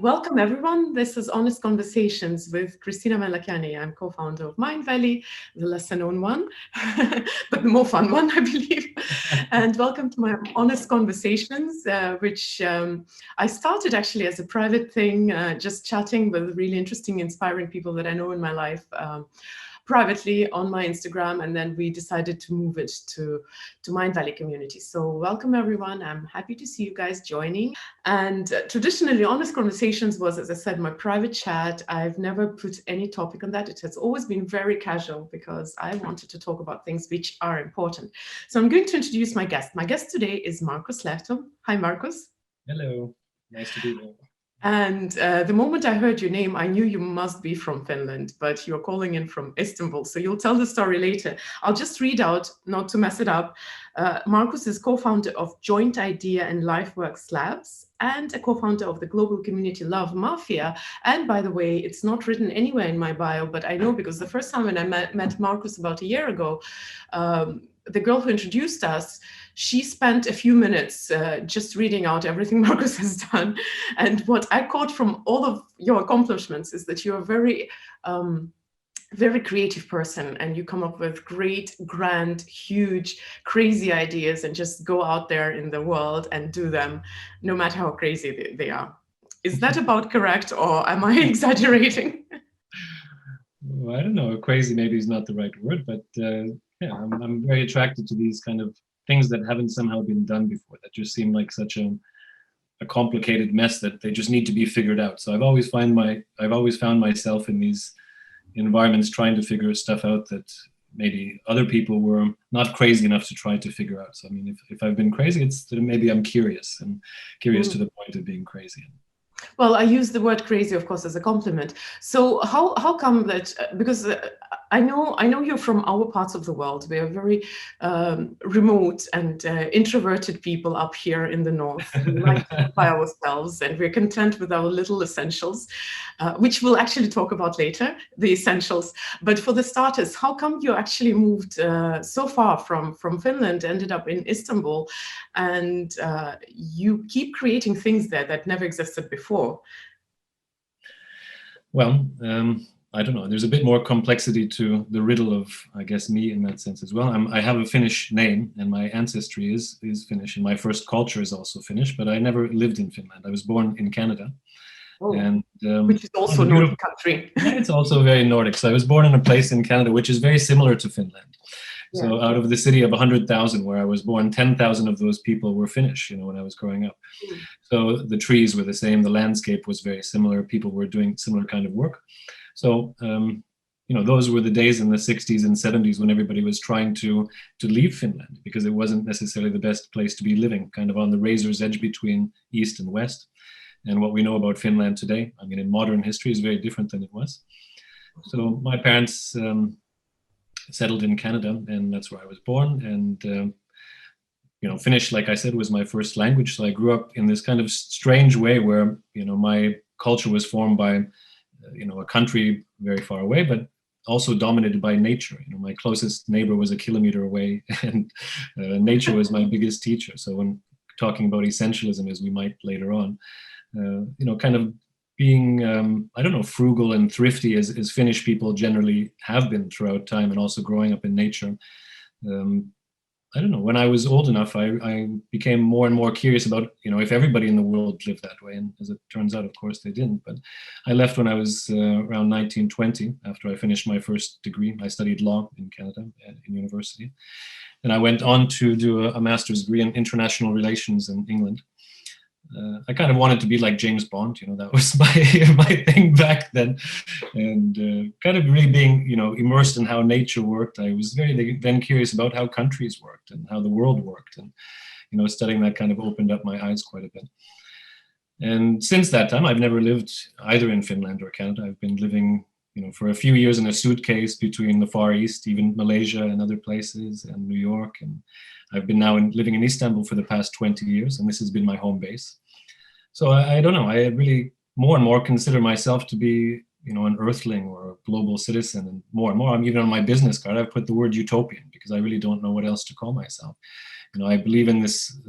Welcome everyone. This is Honest Conversations with Kristina Mand-Lakhiani. I'm co-founder of Mind Valley, the lesser known one, but the more fun one, I believe. And welcome to my Honest Conversations, which I started actually as a private thing, just chatting with really interesting, inspiring people that I know in my life. Privately on my Instagram, and then we decided to move it to Mind Valley community. So welcome everyone. I'm happy to see you guys joining. And traditionally, Honest Conversations was, as I said, my private chat. I've never put any topic on that. It has always been very casual because I wanted to talk about things which are important. So I'm going to introduce my guest. My guest today is Markus Lehto. Hi, Markus. Hello, nice to be here. And the moment I heard your name, I knew you must be from Finland, but you're calling in from Istanbul. So you'll tell the story later. I'll just read out, not to mess it up. Markus is co-founder of Joint Idea and Lifeworks Labs and a co-founder of the global community Love Mafia. And by the way, it's not written anywhere in my bio, but I know because the first time when I met Markus about a year ago, the girl who introduced us, she spent a few minutes just reading out everything Markus has done. And what I caught from all of your accomplishments is that you're a very, very creative person, and you come up with great, grand, huge, crazy ideas and just go out there in the world and do them, no matter how crazy they are. Is that about correct, or am I exaggerating? Well, I don't know, crazy maybe is not the right word, but yeah, I'm very attracted to these kind of things that haven't somehow been done before, that just seem like such a complicated mess that they just need to be figured out. So I've always found myself in these environments trying to figure stuff out that maybe other people were not crazy enough to try to figure out. So I mean, if I've been crazy, it's that maybe I'm curious to the point of being crazy. Well, I use the word crazy, of course, as a compliment. So how come that, because I know you're from our parts of the world. We are very remote and introverted people up here in the north. We like to be by ourselves, and we're content with our little essentials, which we'll actually talk about later, the essentials. But for the starters, how come you actually moved so far from Finland, ended up in Istanbul, and you keep creating things there that never existed before? Well, I don't know. There's a bit more complexity to the riddle of, I guess, me in that sense as well. I have a Finnish name, and my ancestry is Finnish, and my first culture is also Finnish. But I never lived in Finland. I was born in Canada, and which is also a Nordic country. It's also very Nordic. So I was born in a place in Canada which is very similar to Finland. Yeah. So out of the city of 100,000 where I was born, 10,000 of those people were Finnish, when I was growing up. So the trees were the same, the landscape was very similar, people were doing similar kind of work. So, those were the days in the 60s and 70s when everybody was trying to leave Finland because it wasn't necessarily the best place to be living, kind of on the razor's edge between East and West. And what we know about Finland today, I mean, in modern history, is very different than it was. So my parents settled in Canada, and that's where I was born. And Finnish, like I said, was my first language. So I grew up in this kind of strange way where my culture was formed by a country very far away, but also dominated by nature. My closest neighbor was a kilometer away, and nature was my biggest teacher. So when talking about essentialism, as we might later on, kind of being, frugal and thrifty as Finnish people generally have been throughout time, and also growing up in nature. When I was old enough, I became more and more curious about, if everybody in the world lived that way. And as it turns out, of course, they didn't. But I left when I was around 19, 20, after I finished my first degree. I studied law in Canada in university. And I went on to do a master's degree in international relations in England. I kind of wanted to be like James Bond, that was my thing back then. And kind of really being, immersed in how nature worked. I was very then curious about how countries worked and how the world worked. And, studying that kind of opened up my eyes quite a bit. And since that time, I've never lived either in Finland or Canada. I've been living, for a few years in a suitcase between the Far East, even Malaysia and other places, and New York. And I've been now living in Istanbul for the past 20 years, and this has been my home base. So I don't know, I really more and more consider myself to be, an earthling or a global citizen. And more, I'm even on my business card, I've put the word Utopian because I really don't know what else to call myself. I believe in this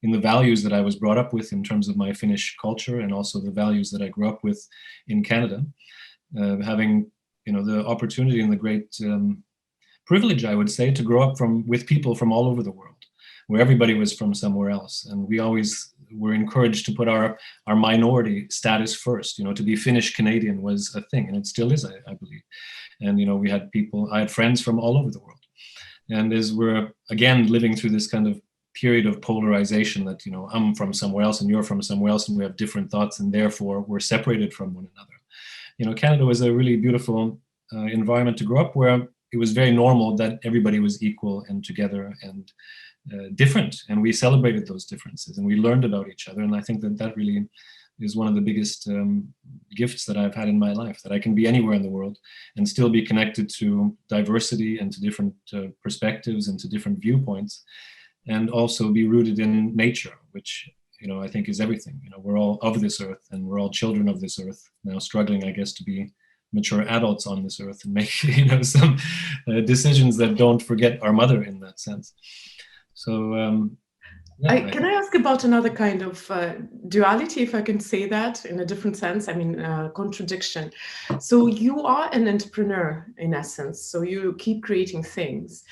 in the values that I was brought up with in terms of my Finnish culture, and also the values that I grew up with in Canada. Having, the opportunity and the great privilege, I would say, to grow up with people from all over the world, where everybody was from somewhere else. And we always were encouraged to put our minority status first. To be Finnish Canadian was a thing, and it still is, I believe. And, I had friends from all over the world. And as we're, again, living through this kind of period of polarization that, I'm from somewhere else and you're from somewhere else and we have different thoughts and therefore we're separated from one another. Canada was a really beautiful environment to grow up, where it was very normal that everybody was equal and together and different. And we celebrated those differences and we learned about each other. And I think that really is one of the biggest gifts that I've had in my life, that I can be anywhere in the world and still be connected to diversity and to different perspectives and to different viewpoints, and also be rooted in nature, which, I think is everything. We're all of this earth and we're all children of this earth, now struggling, I guess, to be mature adults on this earth and make, some decisions that don't forget our mother in that sense. So, can I ask about another kind of duality, if I can say that in a different sense? I mean, contradiction. So you are an entrepreneur in essence. So you keep creating things.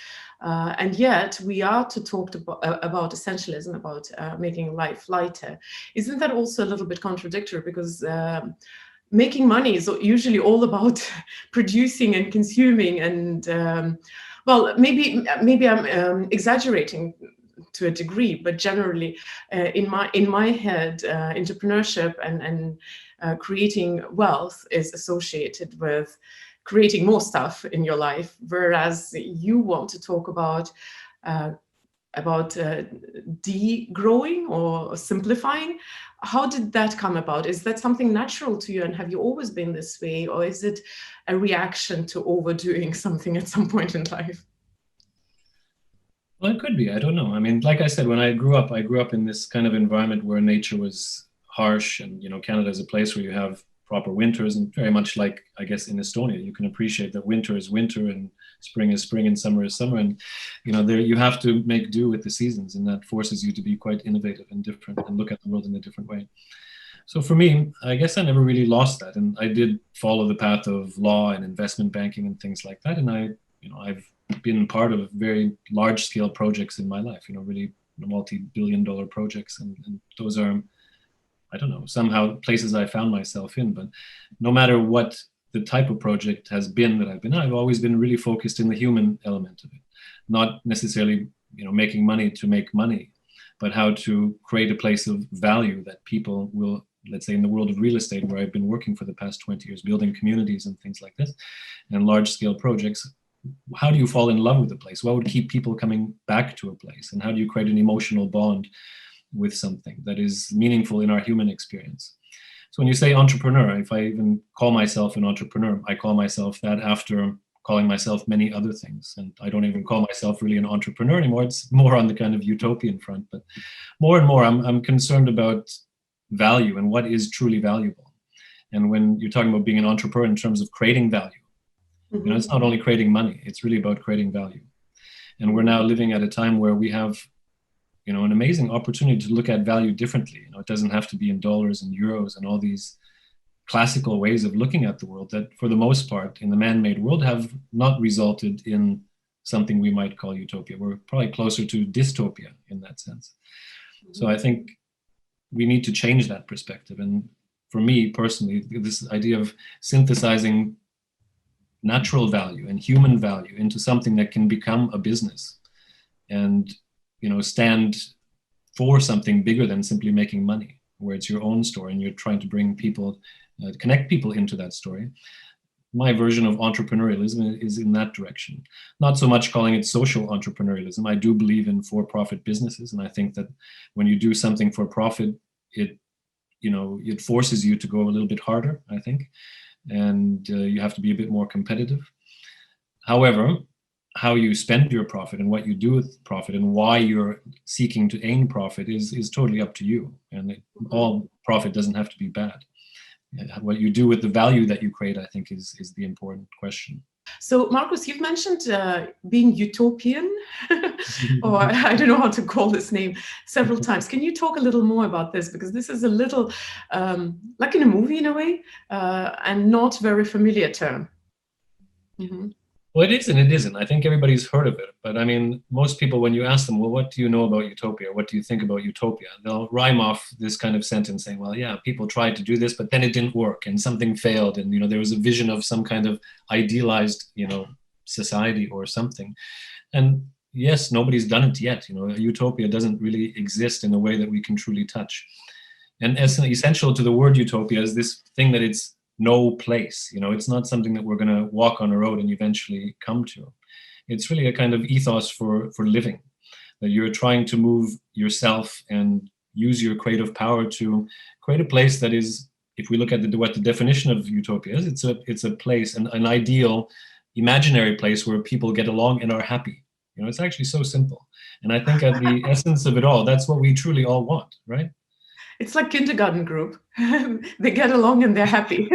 And yet we are to talk about essentialism, about making life lighter. Isn't that also a little bit contradictory? Because making money is usually all about producing and consuming. And well, maybe I'm exaggerating to a degree, but generally in my head, entrepreneurship and creating wealth is associated with creating more stuff in your life, whereas you want to talk about degrowing or simplifying. How did that come about? Is that something natural to you, and have you always been this way, or is it a reaction to overdoing something at some point in life? Well, it could be. I don't know. I mean, like I said, when I grew up in this kind of environment where nature was harsh, and Canada is a place where you have proper winters, and very much like, I guess, in Estonia, you can appreciate that winter is winter and spring is spring and summer is summer, and there you have to make do with the seasons, and that forces you to be quite innovative and different and look at the world in a different way. So for me, I guess I never really lost that, and I did follow the path of law and investment banking and things like that, and I've been part of very large-scale projects in my life, really multi-billion-dollar projects, and those are, I don't know, somehow places I found myself in. But no matter what the type of project has been that I've been in, I've always been really focused in the human element of it, not necessarily making money to make money, but how to create a place of value that people will, let's say in the world of real estate, where I've been working for the past 20 years, building communities and things like this, and large-scale projects. How do you fall in love with a place? What would keep people coming back to a place? And how do you create an emotional bond with something that is meaningful in our human experience? So when you say entrepreneur, if I even call myself an entrepreneur, I call myself that after calling myself many other things. And I don't even call myself really an entrepreneur anymore. It's more on the kind of utopian front. But more and more, I'm concerned about value and what is truly valuable. And when you're talking about being an entrepreneur in terms of creating value, it's not only creating money, it's really about creating value. And we're now living at a time where we have, an amazing opportunity to look at value differently. It doesn't have to be in dollars and euros and all these classical ways of looking at the world that, for the most part, in the man-made world, have not resulted in something we might call utopia. We're probably closer to dystopia in that sense. So I think we need to change that perspective. And for me personally, this idea of synthesizing natural value and human value into something that can become a business and, stand for something bigger than simply making money, where it's your own story and you're trying to bring people, connect people into that story. My version of entrepreneurialism is in that direction. Not so much calling it social entrepreneurialism. I do believe in for-profit businesses, and I think that when you do something for profit, it forces you to go a little bit harder, I think, and you have to be a bit more competitive. However, how you spend your profit and what you do with profit and why you're seeking to aim profit is totally up to you. And all profit doesn't have to be bad. What you do with the value that you create, I think, is the important question. So, Markus, you've mentioned being utopian. or I don't know how to call this name, several times. Can you talk a little more about this? Because this is a little like in a movie in a way, and not very familiar term. Mm-hmm. Well, it is and it isn't. I think everybody's heard of it. But I mean, most people, when you ask them, well, what do you know about Utopia? What do you think about Utopia? They'll rhyme off this kind of sentence saying, well, yeah, people tried to do this, but then it didn't work and something failed. And, there was a vision of some kind of idealized, society or something. And yes, nobody's done it yet. Utopia doesn't really exist in a way that we can truly touch. And essential to the word utopia is this thing that it's no place. It's not something that we're going to walk on a road and eventually come to. It's really a kind of ethos for living, that you're trying to move yourself and use your creative power to create a place that is, if we look at what the definition of utopia is, it's a place, an ideal, imaginary place where people get along and are happy. It's actually so simple. And I think at the essence of it all, that's what we truly all want, right? It's like kindergarten group. They get along and they're happy.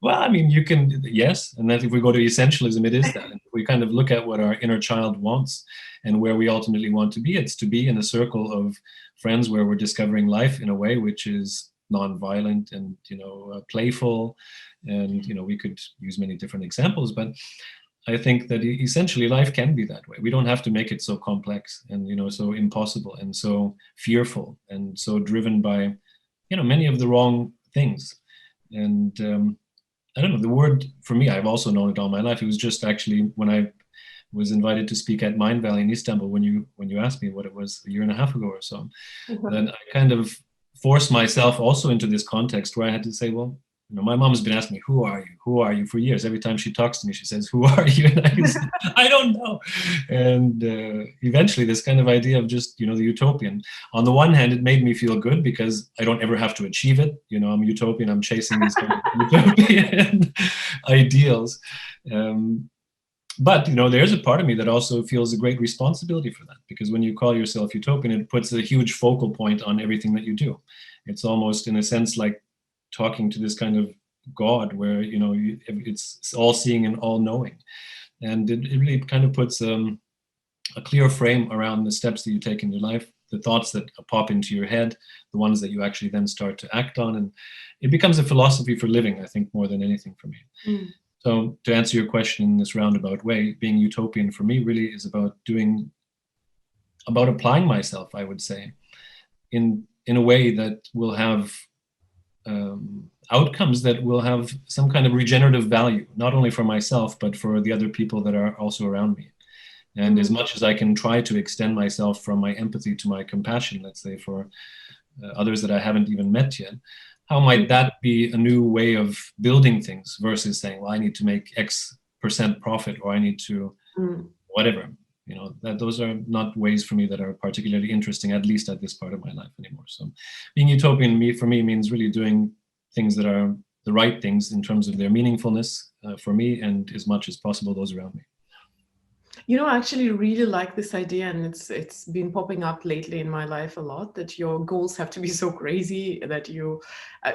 Well, I mean, you can, yes. And then if we go to essentialism, it is that. And if we kind of look at what our inner child wants and where we ultimately want to be, it's to be in a circle of friends where we're discovering life in a way which is non-violent and, playful. And, we could use many different examples, but I think that essentially life can be that way. We don't have to make it so complex and, so impossible and so fearful and so driven by, many of the wrong things. And I don't know, the word for me, I've also known it all my life. It was just actually when I was invited to speak at Mind Valley in Istanbul, when you asked me what it was a year and a half ago or so, then I kind of forced myself also into this context where I had to say, well, my mom's been asking me, who are you for years. Every time she talks to me, she says, who are you? And I say, I don't know. And eventually this kind of idea of just, the utopian. On the one hand, it made me feel good because I don't ever have to achieve it. I'm utopian. I'm chasing these kind of utopian ideals. But, there's a part of me that also feels a great responsibility for that, because when you call yourself utopian, it puts a huge focal point on everything that you do. It's almost, in a sense, like talking to this kind of God where, it's all-seeing and all-knowing. And it really kind of puts a clear frame around the steps that you take in your life, the thoughts that pop into your head, the ones that you actually then start to act on. And it becomes a philosophy for living, I think, more than anything for me. Mm. So to answer your question in this roundabout way, being utopian for me really is about applying myself, I would say, in a way that will have outcomes that will have some kind of regenerative value, not only for myself, but for the other people that are also around me. And as much as I can try to extend myself from my empathy to my compassion, let's say for others that I haven't even met yet, how might that be a new way of building things versus saying, well, I need to make X% profit, or I need to whatever. That those are not ways for me that are particularly interesting, at least at this part of my life anymore. So being utopian for me means really doing things that are the right things in terms of their meaningfulness for me, and as much as possible those around me. I actually really like this idea, and it's been popping up lately in my life a lot, that your goals have to be so crazy that you,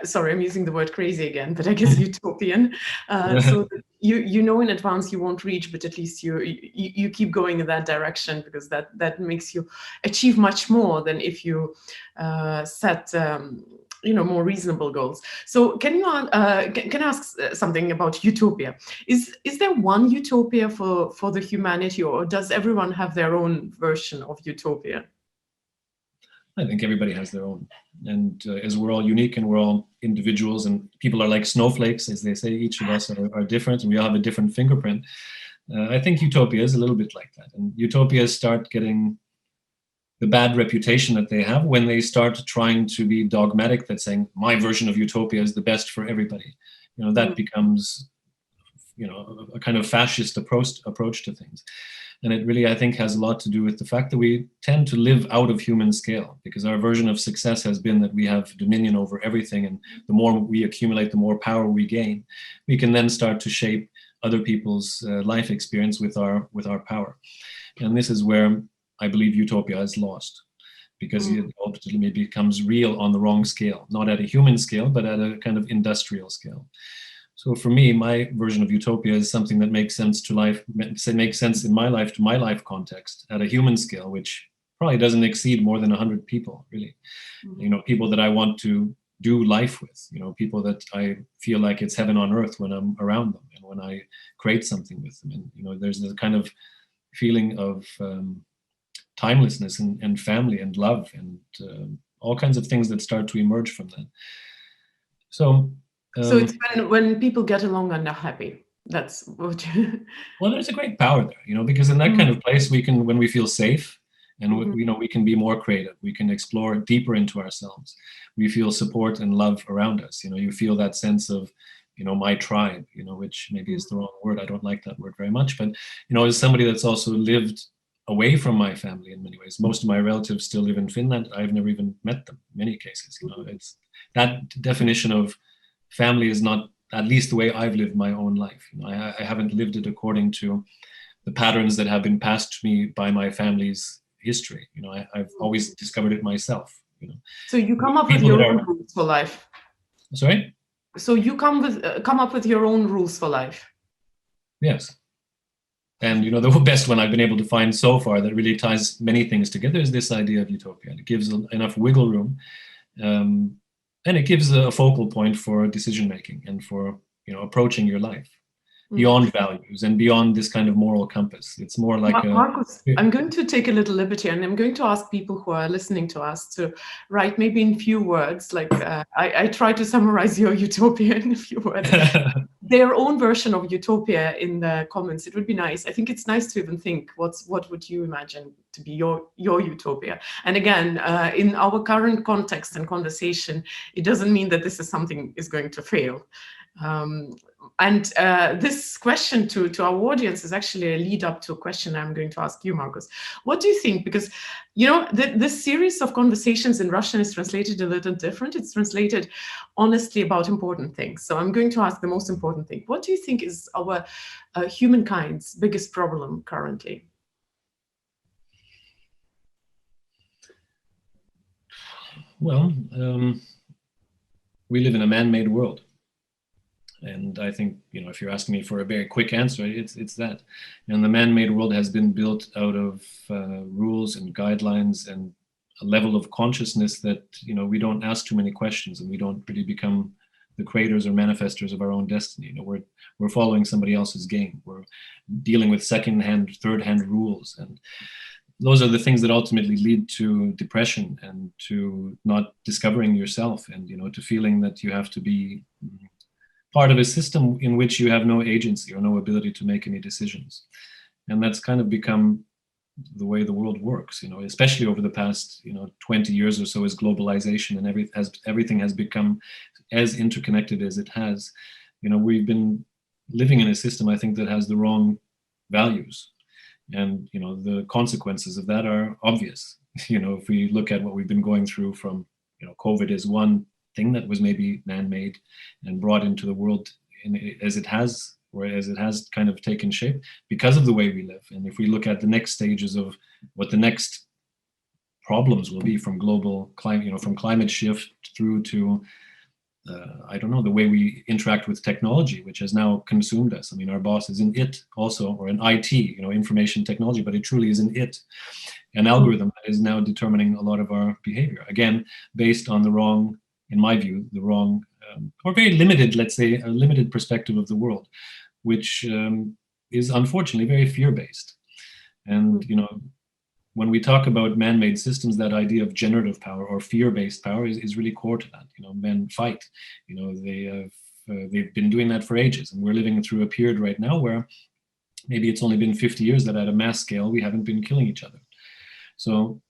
sorry, I'm using the word crazy again, but I guess utopian, so that you know in advance you won't reach, but at least you keep going in that direction, because that makes you achieve much more than if you set more reasonable goals. So can I ask something about utopia? Is there one utopia for the humanity, or does everyone have their own version of utopia? I think everybody has their own. And as we're all unique and we're all individuals, and people are like snowflakes, as they say, each of us are different, and we all have a different fingerprint. I think utopia is a little bit like that. And utopias start getting the bad reputation that they have when they start trying to be dogmatic, that saying my version of utopia is the best for everybody. That becomes, a kind of fascist approach to things. And it really, I think, has a lot to do with the fact that we tend to live out of human scale, because our version of success has been that we have dominion over everything. And the more we accumulate, the more power we gain. We can then start to shape other people's life experience with our power. And this is where I believe utopia is lost, because it ultimately becomes real on the wrong scale, not at a human scale, but at a kind of industrial scale. So for me, my version of utopia is something that makes sense to life, makes sense in my life, to my life context, at a human scale, which probably doesn't exceed more than 100 people, really. People that I want to do life with, people that I feel like it's heaven on earth when I'm around them and when I create something with them. And, there's this kind of feeling of timelessness and family and love and all kinds of things that start to emerge from that. So it's when people get along and are happy. That's what Well, there's a great power there, because in that kind of place, when we feel safe and we can be more creative, we can explore deeper into ourselves. We feel support and love around us. You feel that sense of, my tribe, which maybe is the wrong word. I don't like that word very much, but, as somebody that's also lived away from my family in many ways. Most of my relatives still live in Finland. I've never even met them in many cases. It's that definition of family is not at least the way I've lived my own life. I haven't lived it according to the patterns that have been passed to me by my family's history. I've always discovered it myself. So you come up with your own rules for life. Sorry? So you come up with your own rules for life. Yes. And the best one I've been able to find so far that really ties many things together is this idea of utopia. It gives enough wiggle room, and it gives a focal point for decision making and for approaching your life beyond values and beyond this kind of moral compass. It's more like Markus, I'm going to take a little liberty, and I'm going to ask people who are listening to us to write maybe in few words, like I try to summarize your utopia in a few words. Their own version of utopia in the comments. It would be nice. I think it's nice to even think what would you imagine to be your utopia. And again, in our current context and conversation, it doesn't mean that this is something is going to fail. And this question to our audience is actually a lead up to a question I'm going to ask you, Markus. What do you think? Because, this series of conversations in Russian is translated a little different. It's translated honestly about important things. So I'm going to ask the most important thing. What do you think is our humankind's biggest problem currently? Well, we live in a man-made world. And I think, if you're asking me for a very quick answer, it's that. And the man-made world has been built out of rules and guidelines and a level of consciousness that, we don't ask too many questions and we don't really become the creators or manifestors of our own destiny. We're following somebody else's game. We're dealing with second-hand, third-hand rules. And those are the things that ultimately lead to depression and to not discovering yourself and, to feeling that you have to be part of a system in which you have no agency or no ability to make any decisions. And that's kind of become the way the world works, especially over the past, 20 years or so, as globalization and everything has become as interconnected as it has. We've been living in a system, I think, that has the wrong values. And, the consequences of that are obvious. If we look at what we've been going through from, COVID is one thing that was maybe man-made and brought into the world as it has kind of taken shape because of the way we live. And if we look at the next stages of what the next problems will be from global climate, from climate shift through to, the way we interact with technology, which has now consumed us. I mean, our boss is in it also, or in IT, information technology, but it truly is in it. An algorithm that is now determining a lot of our behavior, again, based on the wrong, in my view, the wrong, or very limited, let's say, a limited perspective of the world, which is unfortunately very fear-based. And, when we talk about man-made systems, that idea of generative power or fear-based power is really core to that. Men fight. They've been doing that for ages, and we're living through a period right now where maybe it's only been 50 years that at a mass scale we haven't been killing each other. So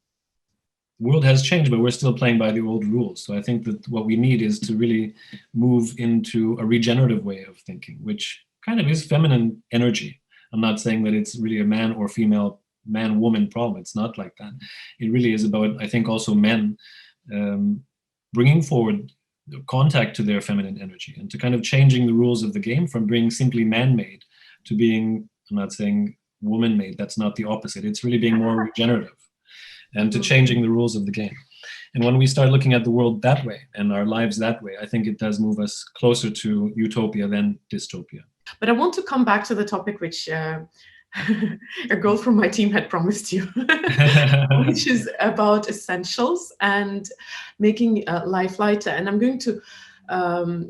the world has changed, but we're still playing by the old rules. So I think that what we need is to really move into a regenerative way of thinking, which kind of is feminine energy. I'm not saying that it's really a man or female, man-woman problem. It's not like that. It really is about, I think, also men bringing forward contact to their feminine energy and to kind of changing the rules of the game from being simply man-made to being, I'm not saying woman-made, that's not the opposite. It's really being more regenerative and to changing the rules of the game. And when we start looking at the world that way and our lives that way, I think it does move us closer to utopia than dystopia. But I want to come back to the topic which a girl from my team had promised you, which is about essentials and making life lighter. And I'm going to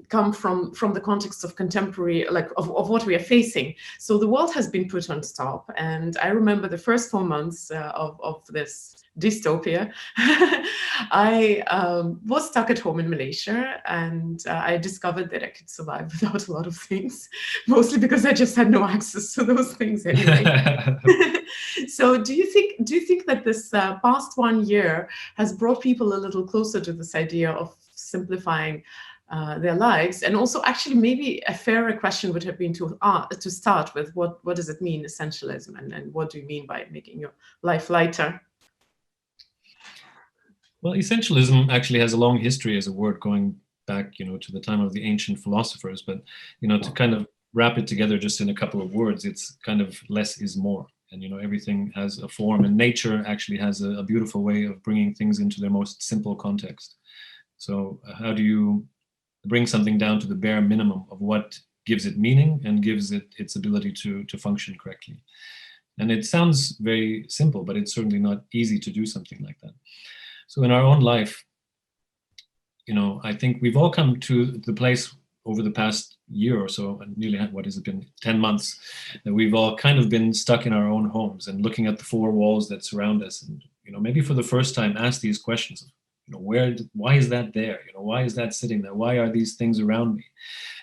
come from the context of contemporary, like of what we are facing. So the world has been put on stop. And I remember the first 4 months of this dystopia, I was stuck at home in Malaysia, and I discovered that I could survive without a lot of things, mostly because I just had no access to those things anyway. So do you think that this past 1 year has brought people a little closer to this idea of simplifying their lives? And also, actually, maybe a fairer question would have been to start with, what does it mean, essentialism, and what do you mean by making your life lighter? Well, essentialism actually has a long history as a word going back, to the time of the ancient philosophers. But, to kind of wrap it together just in a couple of words, it's kind of less is more. And, everything has a form, and nature actually has a beautiful way of bringing things into their most simple context. So how do you bring something down to the bare minimum of what gives it meaning and gives it its ability to function correctly? And it sounds very simple, but it's certainly not easy to do something like that. So in our own life, I think we've all come to the place over the past year or so, and nearly, what has it been, 10 months, that we've all kind of been stuck in our own homes and looking at the four walls that surround us. And, maybe for the first time ask these questions of, why is that there? Why is that sitting there? Why are these things around me?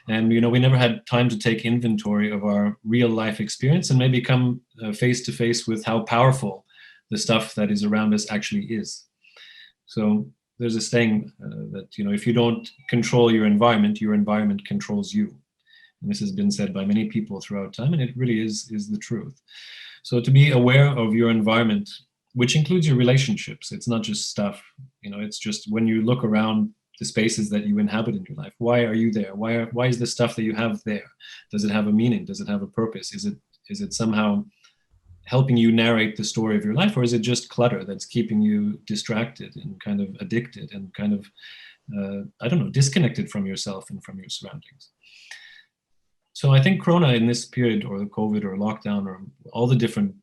And, we never had time to take inventory of our real life experience and maybe come face to face with how powerful the stuff that is around us actually is. So there's a saying that, if you don't control your environment controls you. And this has been said by many people throughout time, and it really is the truth. So to be aware of your environment, which includes your relationships, it's not just stuff, it's just when you look around the spaces that you inhabit in your life, why are you there? Why is the stuff that you have there? Does it have a meaning? Does it have a purpose? Is it somehow helping you narrate the story of your life, or is it just clutter that's keeping you distracted and kind of addicted and kind of, disconnected from yourself and from your surroundings? So I think Corona in this period, or the COVID or lockdown, or all the different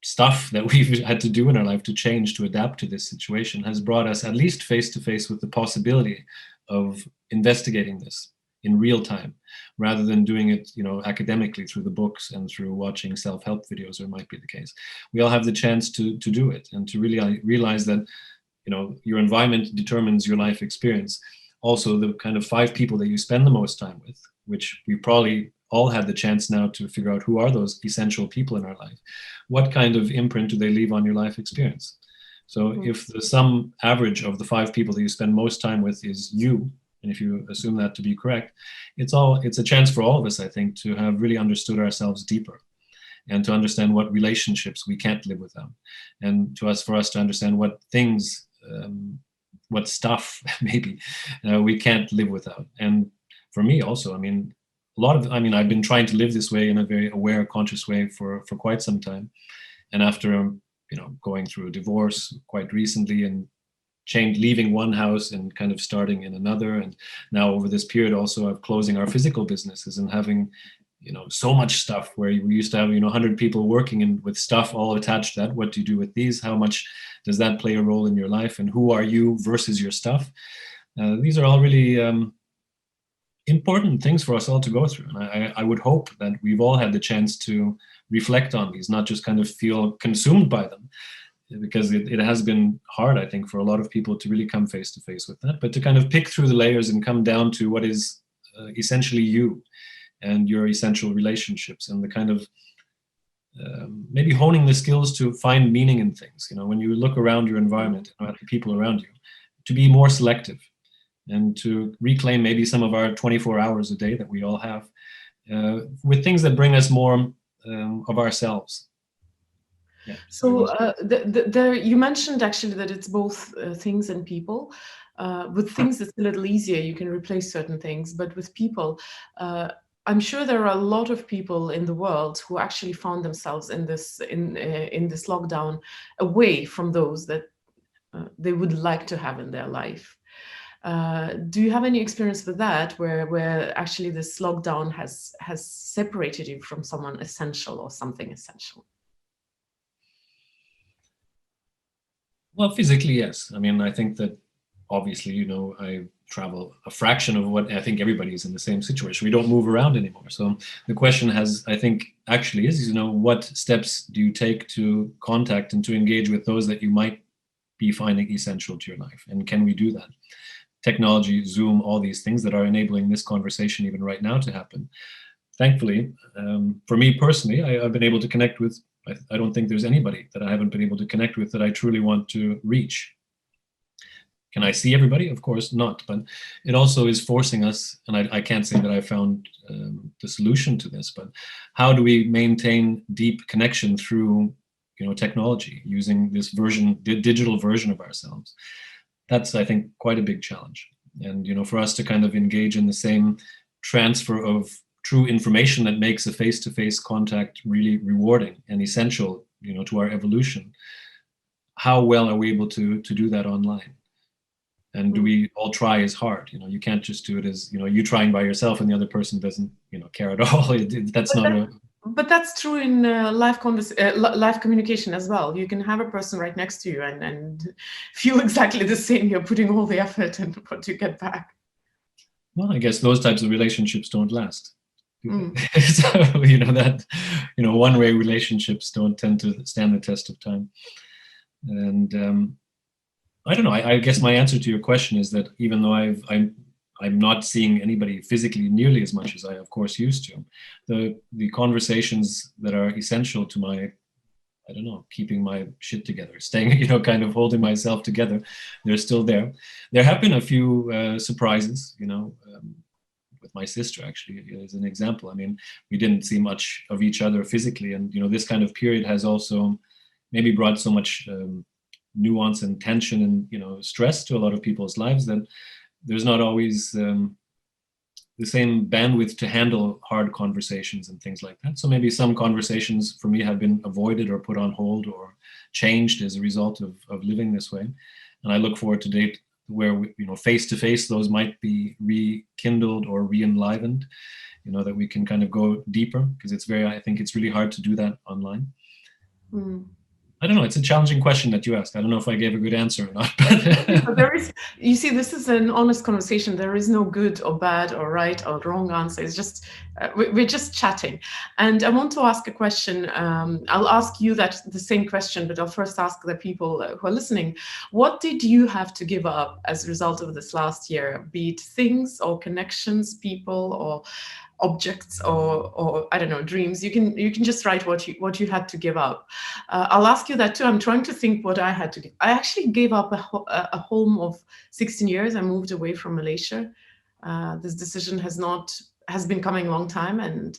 stuff that we've had to do in our life to change, to adapt to this situation, has brought us at least face to face with the possibility of investigating this in real time, rather than doing it, academically through the books and through watching self-help videos, or might be the case. We all have the chance to do it and to really realize that, your environment determines your life experience. Also, the kind of 5 people that you spend the most time with, which we probably all had the chance now to figure out who are those essential people in our life. What kind of imprint do they leave on your life experience? So if the sum average of the 5 people that you spend most time with is you, and if you assume that to be correct, it's a chance for all of us, I think, to have really understood ourselves deeper, and to understand what relationships we can't live without, and for us to understand what things, what stuff maybe we can't live without. And for me also, I've been trying to live this way in a very aware, conscious way for quite some time. And after, going through a divorce quite recently, and leaving one house and kind of starting in another, and now over this period also of closing our physical businesses and having, so much stuff, where we used to have, 100 people working with stuff all attached to that. What do you do with these? How much does that play a role in your life? And who are you versus your stuff? These are all really important things for us all to go through. And I would hope that we've all had the chance to reflect on these, not just kind of feel consumed by them, because it has been hard, I think, for a lot of people to really come face to face with that, but to kind of pick through the layers and come down to what is essentially you and your essential relationships, and the kind of maybe honing the skills to find meaning in things. When you look around your environment and at the people around you, to be more selective and to reclaim maybe some of our 24 hours a day that we all have with things that bring us more of ourselves. Yeah. So you mentioned actually that it's both things and people. With things, it's a little easier. You can replace certain things, but with people, I'm sure there are a lot of people in the world who actually found themselves in this lockdown away from those that they would like to have in their life. Do you have any experience with that, where actually this lockdown has separated you from someone essential or something essential? Well, physically, yes. I mean, I think that obviously, I travel a fraction of what I think everybody's in the same situation. We don't move around anymore. So the question I think actually is, what steps do you take to contact and to engage with those that you might be finding essential to your life? And can we do that? Technology, Zoom, all these things that are enabling this conversation even right now to happen. Thankfully, for me personally, I've been able to connect with, I don't think there's anybody that I haven't been able to connect with that I truly want to reach. Can I see everybody? Of course not, but it also is forcing us, and I can't say that I found the solution to this, but how do we maintain deep connection through technology, using this digital version of ourselves? That's, I think, quite a big challenge. And for us to kind of engage in the same transfer of true information that makes a face-to-face contact really rewarding and essential, to our evolution. How well are we able to do that online? And do we all try as hard? You can't just do it as, you trying by yourself and the other person doesn't, care at all. But that's true in live communication as well. You can have a person right next to you and feel exactly the same. You're putting all the effort and what you get back. Well, I guess those types of relationships don't last. So, one-way relationships don't tend to stand the test of time. And I don't know. I guess my answer to your question is that even though I'm not seeing anybody physically nearly as much as I, of course, used to, the conversations that are essential to my, I don't know, keeping my shit together, staying, kind of holding myself together, they're still there. There have been a few surprises, with my sister, actually, as an example. I mean, we didn't see much of each other physically, and this kind of period has also maybe brought so much nuance and tension and stress to a lot of people's lives that there's not always the same bandwidth to handle hard conversations and things like that. So maybe some conversations for me have been avoided or put on hold or changed as a result of living this way. And I look forward to date where face to face, those might be rekindled or re-enlivened, that we can kind of go deeper, because I think it's really hard to do that online. I don't know. It's a challenging question that you asked. I don't know if I gave a good answer or not. But you see, this is an honest conversation. There is no good or bad or right or wrong answer. It's just, we're just chatting. And I want to ask a question. I'll ask you the same question, but I'll first ask the people who are listening. What did you have to give up as a result of this last year? Be it things or connections, people or objects or I don't know, dreams. You can just write what you had to give up. I'll ask you that too. I'm trying to think what I had to give. I actually gave up a home of 16 years. I moved away from Malaysia. This decision has been coming a long time, and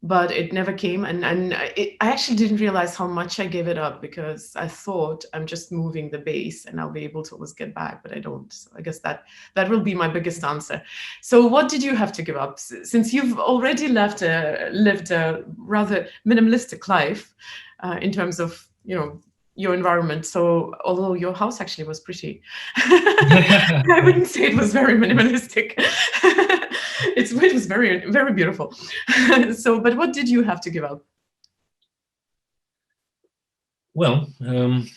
but it never came. And I actually didn't realize how much I gave it up, because I thought I'm just moving the base and I'll be able to always get back, but I don't. So I guess that will be my biggest answer. So what did you have to give up? Since you've already lived a rather minimalistic life in terms of, your environment. So although your house actually was pretty, I wouldn't say it was very minimalistic. It was very, very beautiful. So, but what did you have to give up? Well, I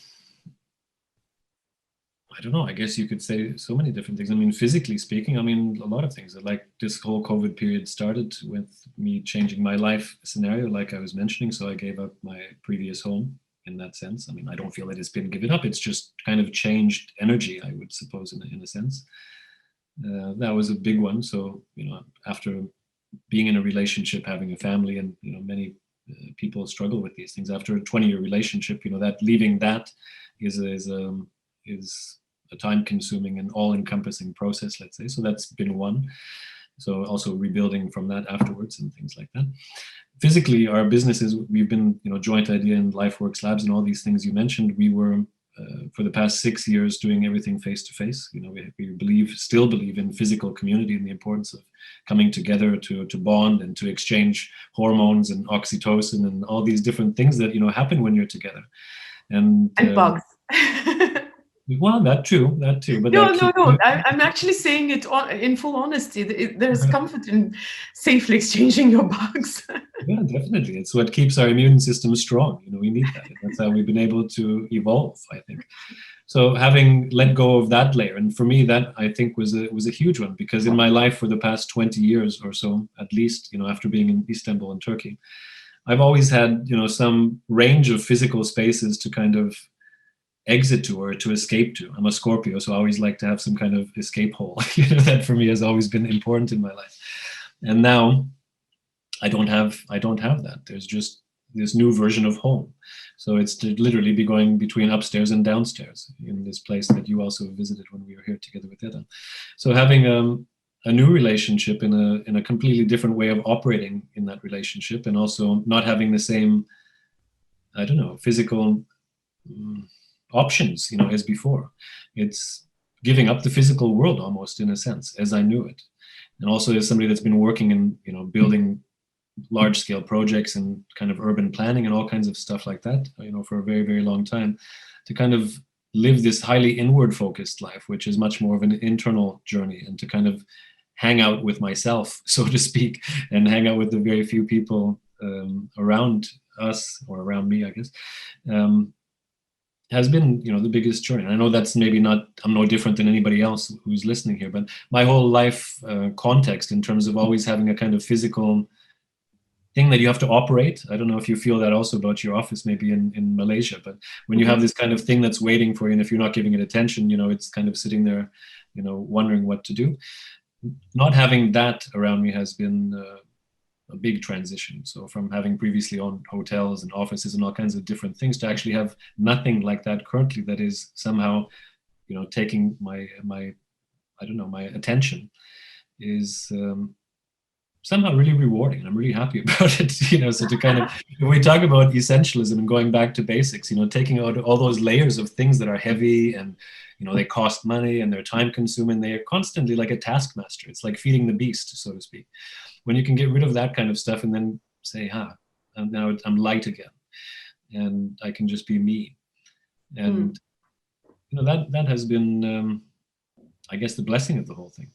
don't know. I guess you could say so many different things. I mean, physically speaking, a lot of things. Like this whole COVID period started with me changing my life scenario, like I was mentioning. So I gave up my previous home in that sense. I don't feel that it's been given up. It's just kind of changed energy, I would suppose, in a sense. That was a big one. So, after being in a relationship, having a family, and, many people struggle with these things. After a 20-year relationship, that leaving that is a time-consuming and all-encompassing process, let's say. So that's been one. So also rebuilding from that afterwards and things like that. Physically, our businesses, we've been, joint idea in Lifeworks Labs and all these things you mentioned. We were, for the past 6 years, doing everything face-to-face. We still believe in physical community and the importance of coming together to bond and to exchange hormones and oxytocin and all these different things that, happen when you're together. And bugs. Well, that too, but No, that no, keeps no. I'm actually saying it in full honesty. There's comfort in safely exchanging your bugs. yeah, definitely. It's what keeps our immune system strong. We need that. That's how we've been able to evolve, I think. So having let go of that layer, and for me, that I think was a huge one, because in my life for the past 20 years or so, at least, after being in Istanbul and Turkey, I've always had, some range of physical spaces to kind of exit to or to escape to. I'm a Scorpio, so I always like to have some kind of escape hole. That for me has always been important in my life. And now I don't have that. There's just this new version of home. So it's to literally be going between upstairs and downstairs in this place that you also visited when we were here together with Eda. So having a new relationship in a completely different way of operating in that relationship, and also not having the same, I don't know, physical options, as before. It's giving up the physical world almost, in a sense, as I knew it. And also as somebody that's been working in, building large scale projects and kind of urban planning and all kinds of stuff like that, for a very, very long time, to kind of live this highly inward focused life, which is much more of an internal journey, and to kind of hang out with myself, so to speak, and hang out with the very few people around us, or around me, I guess, has been, the biggest journey. And I know that's maybe not, I'm no different than anybody else who's listening here, but my whole life context in terms of always having a kind of physical thing that you have to operate. I don't know if you feel that also about your office, maybe in Malaysia, but when you have this kind of thing that's waiting for you, and if you're not giving it attention, it's kind of sitting there, wondering what to do. Not having that around me has been a big transition. So from having previously owned hotels and offices and all kinds of different things, to actually have nothing like that currently, that is somehow, taking my I don't know, my attention, is somehow really rewarding, and I'm really happy about it. So to kind of, if we talk about essentialism and going back to basics, taking out all those layers of things that are heavy and they cost money and they're time consuming, they are constantly like a taskmaster. It's like feeding the beast, so to speak. When you can get rid of that kind of stuff and then say, and now I'm light again, and I can just be me. And that has been I guess the blessing of the whole thing,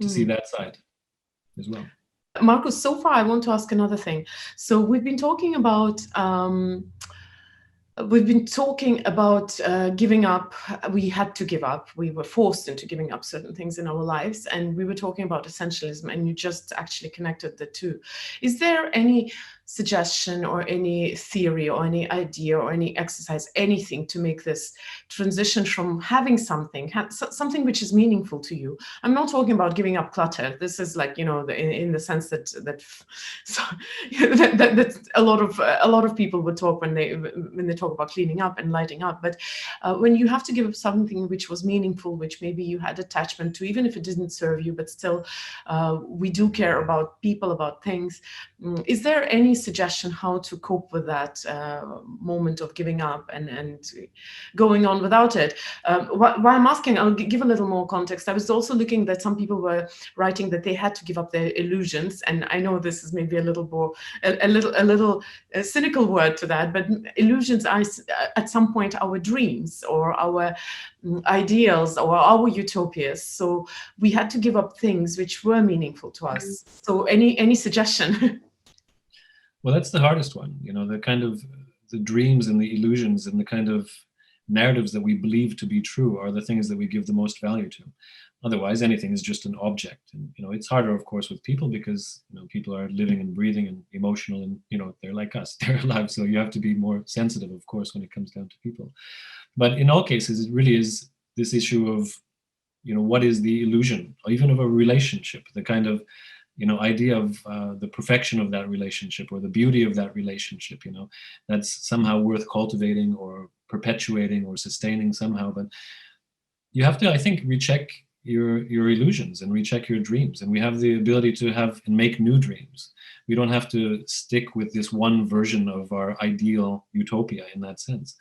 to see that side as well. Markus, so far I want to ask another thing. So we've been talking about giving up. We had to give up. We were forced into giving up certain things in our lives, and we were talking about essentialism, and you just actually connected the two. Is there any suggestion or any theory or any idea or any exercise, anything to make this transition from having something which is meaningful to you? I'm not talking about giving up clutter. This is like, in the sense that a lot of people would talk when they talk about cleaning up and lighting up. But when you have to give up something which was meaningful, which maybe you had attachment to, even if it didn't serve you, but still we do care about people, about things. Is there any suggestion how to cope with that moment of giving up and going on without it? Why I'm asking, I'll give a little more context. I was also looking that some people were writing that they had to give up their illusions, and I know this is maybe a little cynical word to that, but illusions are at some point our dreams or our ideals or our utopias. So we had to give up things which were meaningful to us. So any suggestion? Well, that's the hardest one, the kind of the dreams and the illusions and the kind of narratives that we believe to be true are the things that we give the most value to. Otherwise, anything is just an object. And, it's harder, of course, with people because, people are living and breathing and emotional and, they're like us, they're alive. So you have to be more sensitive, of course, when it comes down to people. But in all cases, it really is this issue of, what is the illusion, or even of a relationship, the kind of, idea of the perfection of that relationship or the beauty of that relationship, that's somehow worth cultivating or perpetuating or sustaining somehow. But you have to, I think, recheck your illusions and recheck your dreams. And we have the ability to have and make new dreams. We don't have to stick with this one version of our ideal utopia in that sense.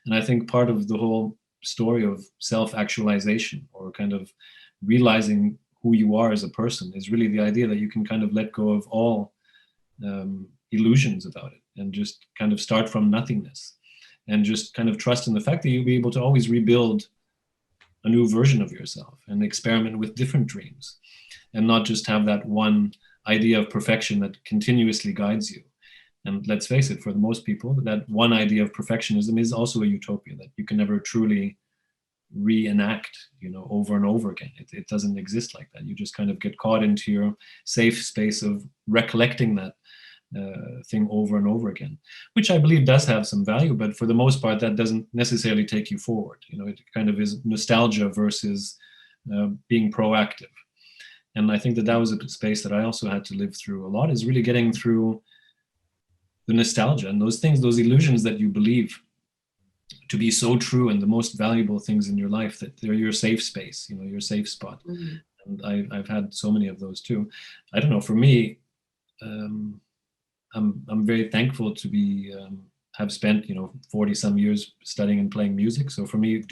And I think part of the whole story of self-actualization, or kind of realizing who you are as a person, is really the idea that you can kind of let go of all illusions about it and just kind of start from nothingness. and just kind of trust in the fact that you'll be able to always rebuild a new version of yourself and experiment with different dreams, and not just have that one idea of perfection that continuously guides you. And let's face it, for most people, that one idea of perfectionism is also a utopia that you can never truly reenact, over and over again. It doesn't exist like that. You just kind of get caught into your safe space of recollecting that thing over and over again, which I believe does have some value, but for the most part, that doesn't necessarily take you forward. It kind of is nostalgia versus being proactive. And I think that was a space that I also had to live through a lot, is really getting through the nostalgia and those things, those illusions that you believe to be so true and the most valuable things in your life, that they're your safe space, your safe spot. Mm-hmm. And I've had so many of those too. I don't know, for me, I'm very thankful to be have spent 40 some years studying and playing music. So for me,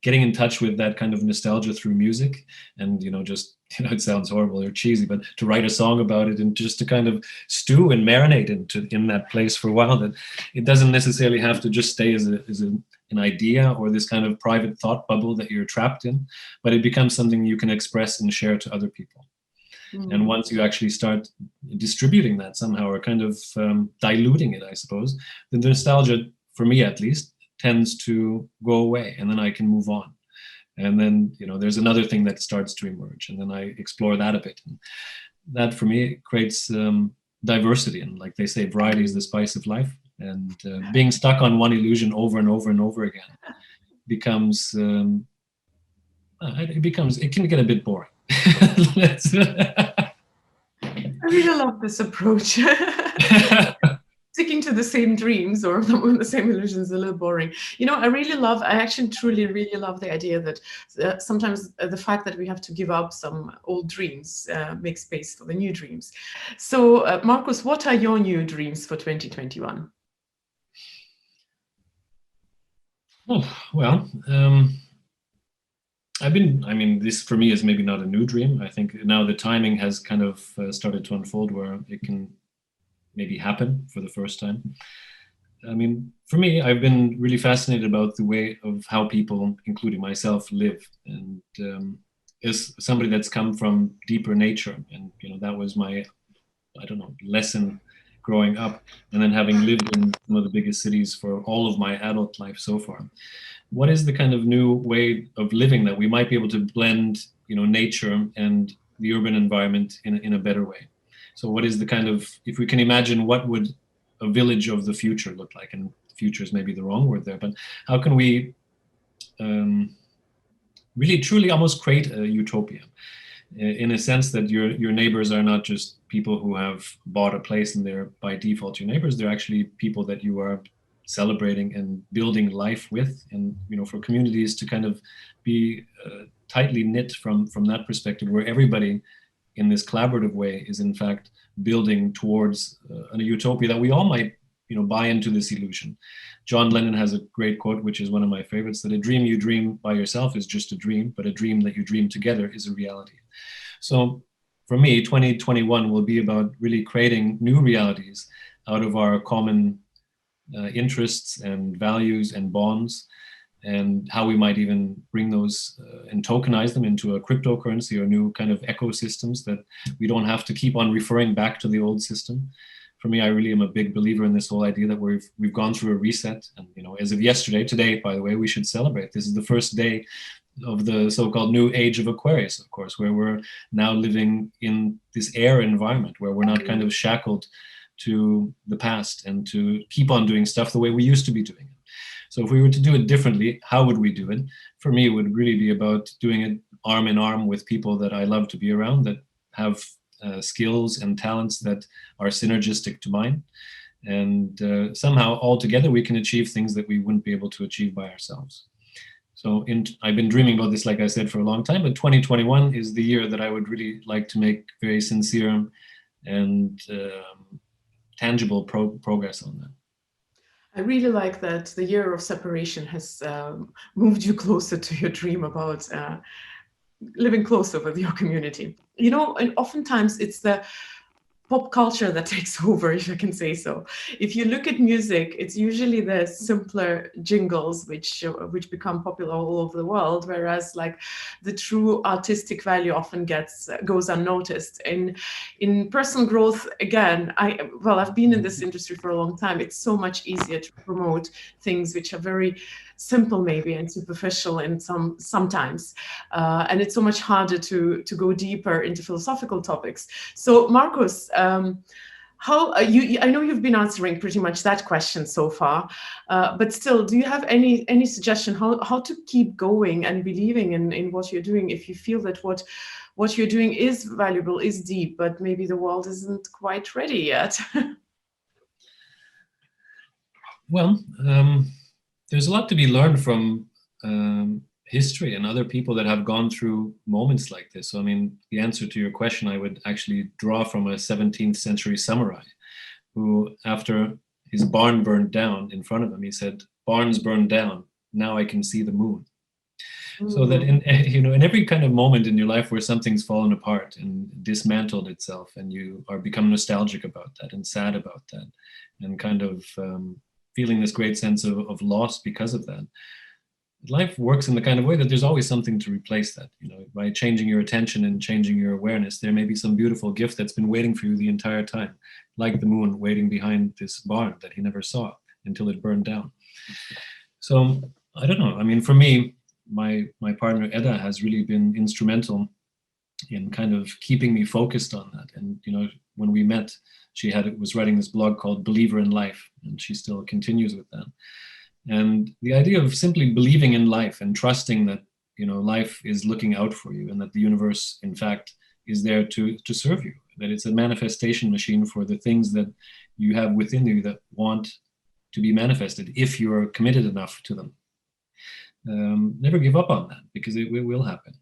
getting in touch with that kind of nostalgia through music, and just it sounds horrible or cheesy, but to write a song about it and just to kind of stew and marinate in that place for a while, that it doesn't necessarily have to just stay as an idea or this kind of private thought bubble that you're trapped in, but it becomes something you can express and share to other people. Mm. And once you actually start distributing that somehow, or kind of diluting it, I suppose, the nostalgia, for me at least, tends to go away, and then I can move on. And then, there's another thing that starts to emerge, and then I explore that a bit. And that, for me, creates diversity. And like they say, variety is the spice of life. And being stuck on one illusion over and over and over again becomes, it can get a bit boring. I really love this approach. Sticking to the same dreams or the same illusions is a little boring. I actually truly really love the idea that sometimes the fact that we have to give up some old dreams makes space for the new dreams. So Markus, what are your new dreams for 2021? Oh, well, this for me is maybe not a new dream. I think now the timing has kind of started to unfold where it can maybe happen for the first time. For me, I've been really fascinated about the way of how people, including myself, live. And as somebody that's come from deeper nature, and that was my, lesson growing up, and then having lived in one of the biggest cities for all of my adult life so far. What is the kind of new way of living that we might be able to blend, nature and the urban environment in a better way? So what is the kind of, if we can imagine what would a village of the future look like, and future is maybe the wrong word there, but how can we really truly almost create a utopia, in a sense that your neighbors are not just people who have bought a place and they're by default your neighbors, they're actually people that you are celebrating and building life with, and for communities to kind of be tightly knit from that perspective, where everybody in this collaborative way is in fact building towards a utopia that we all might buy into this illusion. John Lennon has a great quote, which is one of my favorites, that a dream you dream by yourself is just a dream, but a dream that you dream together is a reality. So for me, 2021 will be about really creating new realities out of our common interests and values and bonds, and how we might even bring those and tokenize them into a cryptocurrency or new kind of ecosystems that we don't have to keep on referring back to the old system. For me, I really am a big believer in this whole idea that we've gone through a reset. And as of yesterday, today, by the way, we should celebrate. This is the first day of the so-called new age of Aquarius, of course, where we're now living in this air environment where we're not kind of shackled to the past and to keep on doing stuff the way we used to be doing it. So if we were to do it differently, how would we do it? For me, it would really be about doing it arm in arm with people that I love to be around, that have skills and talents that are synergistic to mine. And somehow all together we can achieve things that we wouldn't be able to achieve by ourselves. So I've been dreaming about this, like I said, for a long time, but 2021 is the year that I would really like to make very sincere and tangible progress on that. I really like that the year of separation has moved you closer to your dream about living closer with your community. And oftentimes it's the pop culture that takes over, if I can say so. If you look at music, it's usually the simpler jingles which become popular all over the world, whereas like the true artistic value often goes unnoticed. In personal growth, again, I've been in this industry for a long time. It's so much easier to promote things which are very simple maybe and superficial in sometimes, and it's so much harder to go deeper into philosophical topics. So Markus, how I know you've been answering pretty much that question so far, but still, do you have any suggestion how to keep going and believing in what you're doing if you feel that what you're doing is valuable, is deep, but maybe the world isn't quite ready yet? Well, there's a lot to be learned from history and other people that have gone through moments like this. So, I mean, the answer to your question, I would actually draw from a 17th century samurai who, after his barn burned down in front of him, he said, "Barns burned down, now I can see the moon." So that in every kind of moment in your life where something's fallen apart and dismantled itself, and you are become nostalgic about that and sad about that, and kind of feeling this great sense of loss because of that, life works in the kind of way that there's always something to replace that. By changing your attention and changing your awareness, there may be some beautiful gift that's been waiting for you the entire time, like the moon waiting behind this barn that he never saw until it burned down. So I don't know. I mean, for me, my partner Edda has really been instrumental in kind of keeping me focused on that. And when we met, she was writing this blog called Believer in Life, and she still continues with that. And the idea of simply believing in life and trusting that life is looking out for you, and that the universe, in fact, is there to serve you, that it's a manifestation machine for the things that you have within you that want to be manifested if you're committed enough to them. Never give up on that, because it will happen.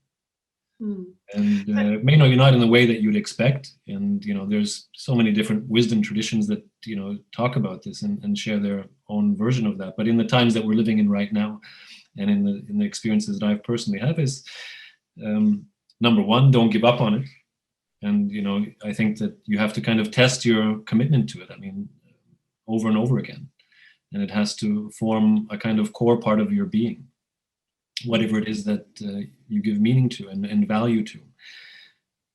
And you're not in the way that you'd expect, and there's so many different wisdom traditions that talk about this and share their own version of that. But in the times that we're living in right now, and in the experiences that I've personally had, is number one, don't give up on it. And I think that you have to kind of test your commitment to it, I mean, over and over again, and it has to form a kind of core part of your being, whatever it is that you give meaning to and value to.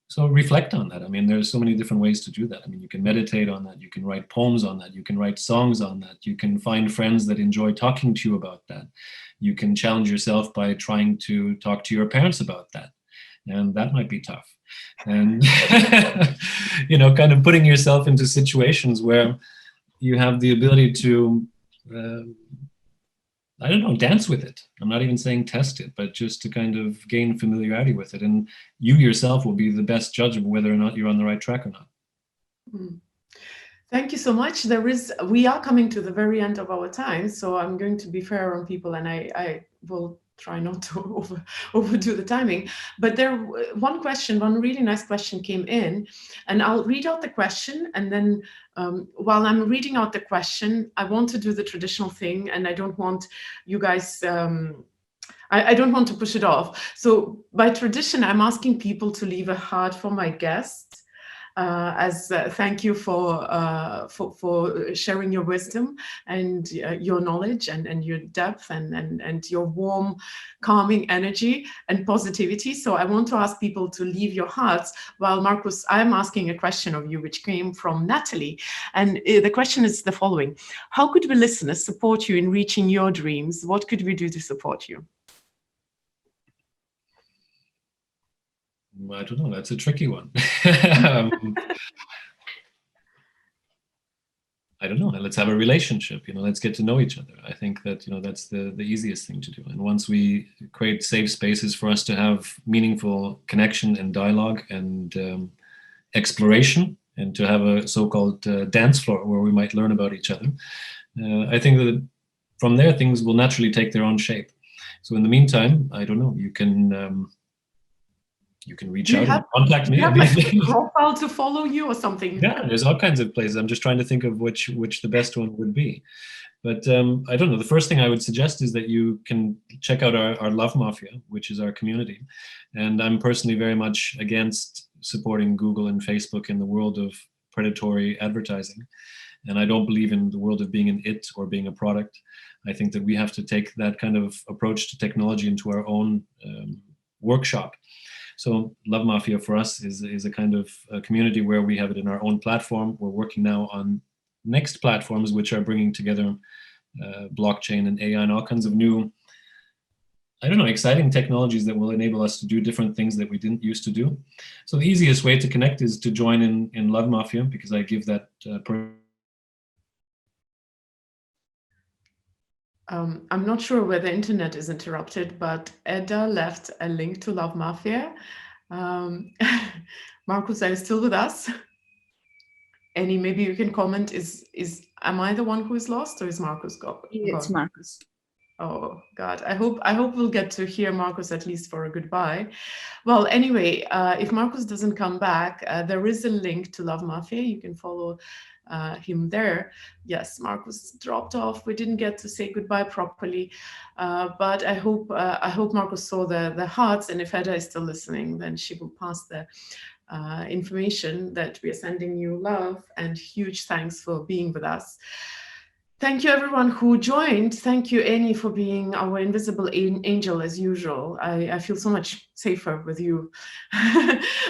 So reflect on that. I mean, there's so many different ways to do that. I mean, you can meditate on that. You can write poems on that. You can write songs on that. You can find friends that enjoy talking to you about that. You can challenge yourself by trying to talk to your parents about that. And that might be tough. And, kind of putting yourself into situations where you have the ability to, dance with it. I'm not even saying test it, but just to kind of gain familiarity with it. And you yourself will be the best judge of whether or not you're on the right track or not. Thank you so much. We are coming to the very end of our time, so I'm going to be fair on people, and I will try not to overdo the timing. But one really nice question came in, and I'll read out the question, and then while I'm reading out the question, I want to do the traditional thing, and I don't want you guys, I don't want to push it off. So by tradition, I'm asking people to leave a heart for my guests, as thank you for sharing your wisdom and your knowledge and your depth and your warm, calming energy and positivity. So I want to ask people to leave your hearts. While Markus, I'm asking a question of you, which came from Natalie. And the question is the following: how could we listeners support you in reaching your dreams? What could we do to support you? I don't know. That's a tricky one. I don't know. Let's have a relationship. Let's get to know each other. I think that that's the easiest thing to do. And once we create safe spaces for us to have meaningful connection and dialogue and exploration, and to have a so-called dance floor where we might learn about each other, I think that from there things will naturally take their own shape. So in the meantime, I don't know. You can reach out and contact me. Do you have like a profile to follow you or something? Yeah, there's all kinds of places. I'm just trying to think of which the best one would be. But I don't know. The first thing I would suggest is that you can check out our Love Mafia, which is our community. And I'm personally very much against supporting Google and Facebook in the world of predatory advertising. And I don't believe in the world of being an it or being a product. I think that we have to take that kind of approach to technology into our own workshop. So Love Mafia for us is a kind of a community where we have it in our own platform. We're working now on next platforms, which are bringing together blockchain and AI and all kinds of new, I don't know, exciting technologies that will enable us to do different things that we didn't used to do. So the easiest way to connect is to join in Love Mafia, because I give that I'm not sure where the internet is interrupted, but Edda left a link to Love Mafia. Markus, are you still with us? Any, maybe you can comment, am I the one who is lost, or is Markus gone? It's Markus. Oh God, I hope we'll get to hear Markus at least for a goodbye. Well, anyway, if Markus doesn't come back, there is a link to Love Mafia. You can follow him there. Yes, Markus dropped off. We didn't get to say goodbye properly, but I hope Markus saw the hearts, and if Hedda is still listening, then she will pass the information that we are sending you love, and huge thanks for being with us. Thank you everyone who joined. Thank you, Annie, for being our invisible angel as usual. I feel so much safer with you,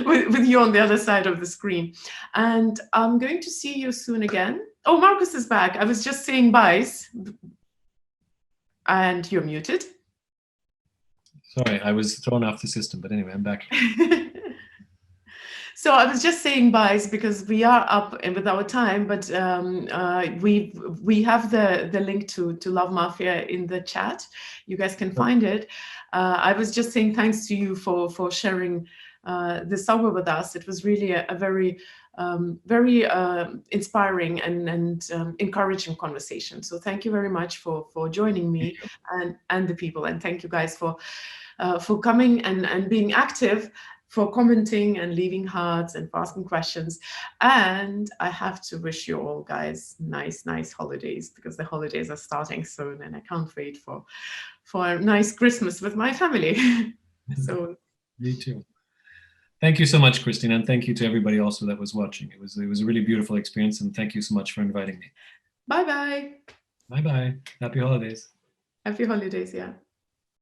with you on the other side of the screen. And I'm going to see you soon again. Oh, Markus is back. I was just saying byes. And you're muted. Sorry, I was thrown off the system, but anyway, I'm back. So I was just saying byes because we are up with our time, but we have the link to Love Mafia in the chat. You guys can find it. I was just saying thanks to you for sharing this hour with us. It was really a very inspiring and encouraging conversation. So thank you very much for joining me and the people, and thank you guys for coming and being active, for commenting and leaving hearts and for asking questions. And I have to wish you all guys nice holidays, because the holidays are starting soon and I can't wait for a nice Christmas with my family. So me too. Thank you so much, Kristina, and thank you to everybody also that was watching. It was a really beautiful experience, and thank you so much for inviting me. Bye-bye. Bye-bye. Happy holidays. Happy holidays, yeah.